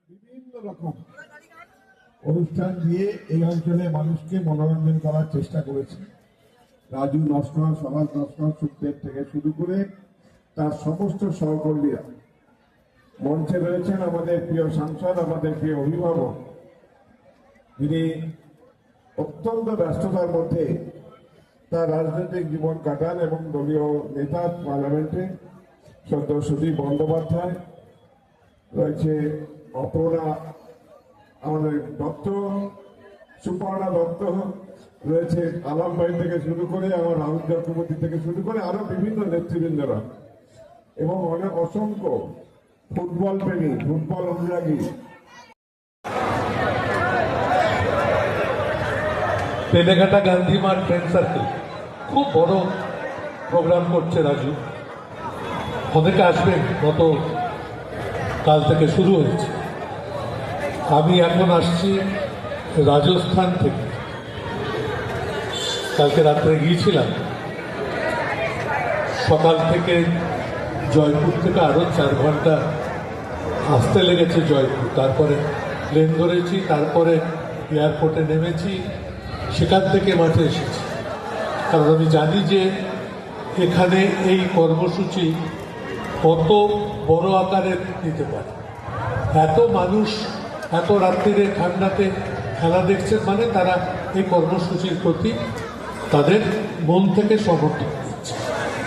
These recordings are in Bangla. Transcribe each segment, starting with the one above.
বিভিন্ন রকম অনুষ্ঠান দিয়ে এই অঞ্চলে মানুষকে মনোরঞ্জন করার চেষ্টা করেছে। রাজু নস্কর, সমাজ নস্কর, সুখদেব থেকে শুরু করে তার সমস্ত সহকর্মীরা। মঞ্চে রয়েছেন আমাদের প্রিয় সাংসদ, আমাদের প্রিয় অভিভাবক, যিনি অত্যন্ত ব্যস্ততার মধ্যে তার রাজনৈতিক জীবন কাটান এবং দলীয় নেতা পার্লামেন্টে শ্রদ্ধেয় সুদীপ বন্দ্যোপাধ্যায় রয়েছে, অপর্ণা আমাদের দত্ত, সুপর্ণা দত্ত রয়েছে, আলম ভাই থেকে শুরু করে আমার রাহুল চক্রবর্তী থেকে শুরু করে আরো বিভিন্ন নেতৃবৃন্দরা এবং অনেক অসংখ্য ফুটবল প্রেমী, ফুটবল অনুরাগী। তেলেঘাটা গান্ধী মাঠ ফ্রেন্ড সার্কেল খুব বড় প্রোগ্রাম করছে রাজু, অনেকে আসবেন, গত কাল থেকে শুরু হয়েছে। আমি এখন আসছি রাজস্থান থেকে, কালকে রাত্রে গিয়েছিলাম। সকাল থেকে জয়পুর থেকে আরও 4 ঘন্টা আসতে লেগেছে জয়পুর, তারপরে প্লেন ধরেছি, তারপরে এয়ারপোর্টে নেমেছি, সেখান থেকে মাঠে এসেছি। কারণ আমি জানি যে এখানে এই কর্মসূচি কত বড় আকারে নিতে পারে। এত মানুষ এত রাত্রিরে ঠান্ডাতে খেলা দেখছেন মানে তারা এই কর্মসূচির প্রতি তাদের মন থেকে সমর্থন দিচ্ছে।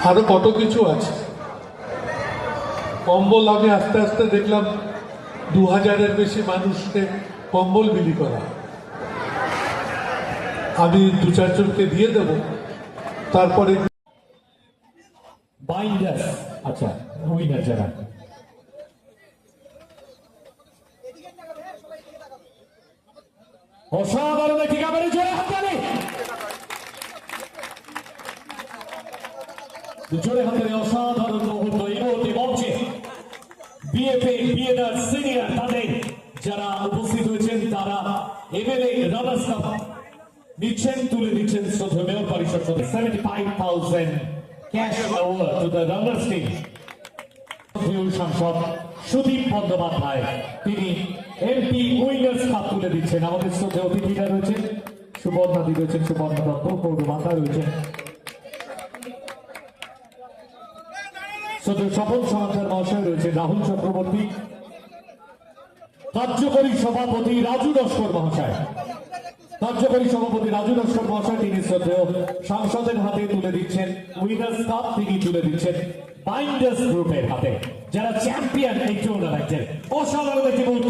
আরো কত কিছু আছে। কম্বল আমি আস্তে আস্তে দেখলাম 2000-এর বেশি মানুষকে কম্বল বিলি করা। আমি 2-4 জনকে দিয়ে দেব, তারপরে বাইন্ডার্স। আচ্ছা, উইনার যারা অসাধারণ একটি কাবারে জোরে হাততালি, জোরে হাততালি। অসাধারণ মুহূর্ত এই মুহূর্তে মঞ্চে বিএফএ বিএনআর সিনিয়র তাদের যারা উপস্থিত হয়েছেন তারা এমএলএ রানার্স কাপ নিচ্ছেন, তুলে দিচ্ছেন শ্রদ্ধেয় মেয়র পরিষদ সদস্য। 75,000 cash award to the runners team. সাংসদ সুদীপ বন্দ্যোপাধ্যায় তিনি এমপি উইনার্স কাপ তুলে দিচ্ছেন। আমাদের শ্রদ্ধেয় অতিথিরা রয়েছেন, সুবর্ণাদি রয়েছেন, সুবর্ণা দত্ত, পৌরমাতা রয়েছেন, শ্রদ্ধেয় স্বপন সমাচার মহাশয় রয়েছেন, রাহুল চক্রবর্তী, কার্যকরী সভাপতি রাজু নস্কর মহাশয়, কার্যকরী সভাপতি রাজু নস্কর মহাশয় তিনি শ্রদ্ধেয় সাংসদের হাতে তুলে দিচ্ছেন উইনার্স কাপ। তিনি তুলে দিচ্ছেন বাইন্ডার্স গ্রুপের হাতে, যারা চ্যাম্পিয়ন এই টুর্নামেন্টের। অসাধারণ একটি মুহূর্ত।